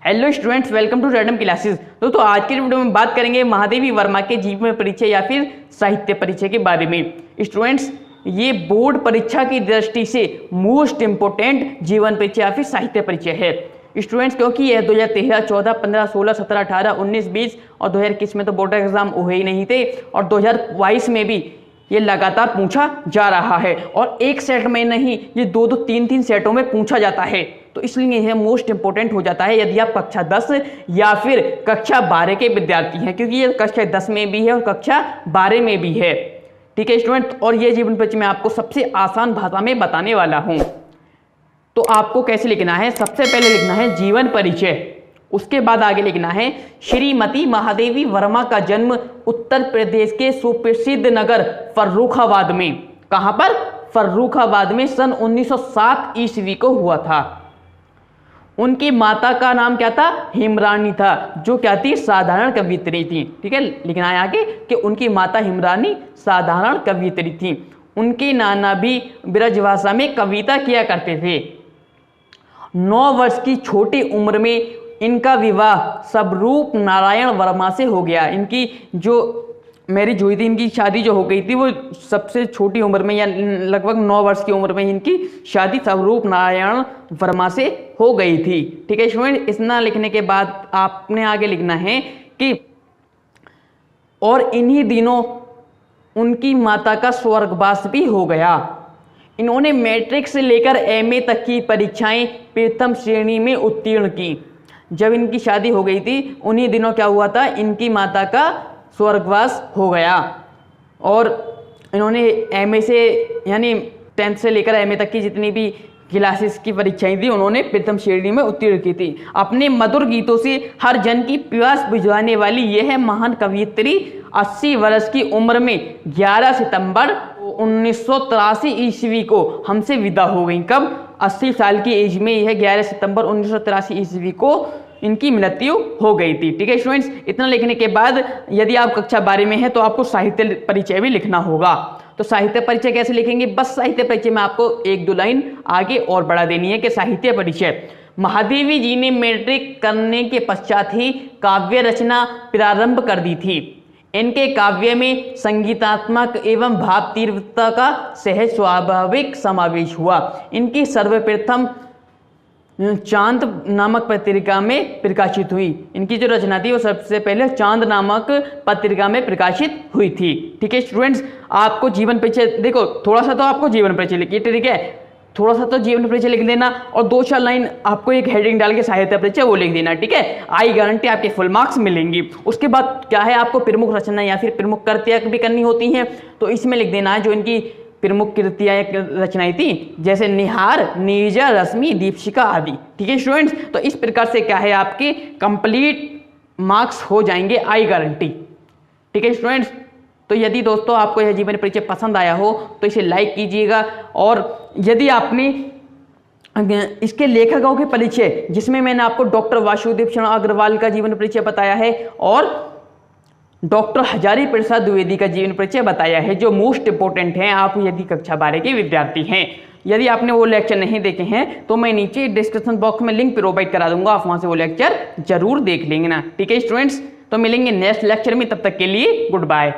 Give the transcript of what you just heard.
Hello students, welcome to random classes. दोस्तों आज के वीडियो में बात करेंगे महादेवी वर्मा के जीवन परिचय या फिर साहित्य परिचय के बारे में। स्टूडेंट्स, ये बोर्ड परीक्षा की दृष्टि से मोस्ट इंपोर्टेंट जीवन परिचय या फिर साहित्य परिचय है स्टूडेंट्स, क्योंकि यह 2013, 14, 15, 16, 17, 18, 19, 20 और 2021 में तो बोर्ड एग्जाम हुए ही नहीं थे और 2022 में भी ये लगातार पूछा जा रहा है और एक सेट में नहीं, ये दो तीन तीन सेटों में पूछा जाता है। तो इसलिए यह मोस्ट इंपोर्टेंट हो जाता है यदि आप कक्षा 10 या फिर कक्षा 12 के विद्यार्थी हैं, क्योंकि ये कक्षा 10 में भी है और कक्षा 12 में भी है। ठीक है स्टूडेंट, और ये जीवन परिचय मैं आपको सबसे आसान भाषा में बताने वाला हूं। तो आपको कैसे लिखना है? सबसे पहले लिखना है जीवन परिचय, उसके बाद आगे लिखना है श्रीमती महादेवी वर्मा का जन्म उत्तर प्रदेश के सुप्रसिद्ध नगर फर्रुखाबाद में। कहां पर? फर्रुखाबाद में सन 1907 ईस्वी को हुआ था। उनकी माता का नाम क्या था? हिमरानी था, जो क्या थी? साधारण कवियत्री थी। ठीक है, लिखना है आगे कि उनकी माता हिमरानी साधारण कवियत्री थी। उनके नाना भी ब्रजभाषा में कविता किया करते थे। 9 वर्ष की छोटी उम्र में इनका विवाह स्वरूप नारायण वर्मा से हो गया। इनकी जो मैरिज हुई थी, इनकी शादी जो हो गई थी वो सबसे छोटी उम्र में या लगभग 9 वर्ष की उम्र में इनकी शादी स्वरूप नारायण वर्मा से हो गई थी। ठीक है स्टूडेंट, इतना लिखने के बाद आपने आगे लिखना है कि और इन्हीं दिनों उनकी माता का स्वर्गवास भी हो गया। इन्होंने मैट्रिक से लेकर एमए तक की परीक्षाएं प्रथम श्रेणी में उत्तीर्ण की। जब इनकी शादी हो गई थी उन्हीं दिनों क्या हुआ था? इनकी माता का स्वर्गवास हो गया और इन्होंने एमए से यानी 10th से लेकर एमए तक की जितनी भी क्लासेस की परीक्षाएं थी उन्होंने प्रथम श्रेणी में उत्तीर्ण की थी। अपने मधुर गीतों से हर जन की प्यास बुझाने वाली यह महान कवियत्री 80 वर्ष की उम्र में 11 सितंबर 1983 ईस्वी को हमसे विदा हो गई। कब? 80 साल की एज में यह 11 सितंबर 1983 ईस्वी को इनकी मृत्यु हो गई थी। ठीक है स्टूडेंट्स, इतना लिखने के बाद यदि आप कक्षा 12 में हैं तो आपको साहित्य परिचय भी लिखना होगा। तो साहित्य परिचय कैसे लिखेंगे? बस साहित्य परिचय में आपको 1-2 लाइन आगे और बढ़ा देनी है कि साहित्य परिचय महादेवी जी ने मैट्रिक करने के पश्चात ही काव्य रचना प्रारंभ कर दी थी। इनके काव्य में संगीतात्मक एवं भाव तीव्रता का सहज स्वाभाविक समावेश हुआ। इनकी सर्वप्रथम चांद नामक पत्रिका में प्रकाशित हुई। इनकी जो रचना थी वो सबसे पहले चांद नामक पत्रिका में प्रकाशित हुई थी। ठीक है स्टूडेंट्स, आपको जीवन परिचय देखो, थोड़ा सा तो आपको जीवन परिचय लिखिए। ठीक है, थोड़ा सा तो जीवन परिचय लिख देना और 2-4 लाइन आपको एक हेडिंग डाल के साहित्य परिचय वो लिख देना। ठीक है, आई गारंटी आपके फुल मार्क्स मिलेंगी। उसके बाद क्या है, आपको प्रमुख रचना या फिर प्रमुख कृतियां भी करनी होती हैं, तो इसमें लिख देना है जो इनकी प्रमुख कृतियां रचनाएं थी, जैसे निहार, नीरजा, रश्मि, दीपशिखा आदि। ठीक है स्टूडेंट्स, तो इस प्रकार से क्या है आपके कंप्लीट मार्क्स हो जाएंगे, आई गारंटी। ठीक है स्टूडेंट्स, तो यदि दोस्तों आपको यह जीवन परिचय पसंद आया हो तो इसे लाइक कीजिएगा और यदि आपने इसके लेखकों के परिचय, जिसमें मैंने आपको डॉक्टर वासुदेव शरण अग्रवाल का जीवन परिचय बताया है और डॉक्टर हजारी प्रसाद द्विवेदी का जीवन परिचय बताया है, जो मोस्ट इंपोर्टेंट हैं आप यदि कक्षा 12 के विद्यार्थी हैं। यदि आपने वो लेक्चर नहीं देखे हैं तो मैं नीचे डिस्क्रिप्शन बॉक्स में लिंक प्रोवाइड करा दूंगा, आप वहां से वो लेक्चर जरूर देख लेंगे ना। ठीक है स्टूडेंट्स, तो मिलेंगे नेक्स्ट लेक्चर में, तब तक के लिए गुड बाय।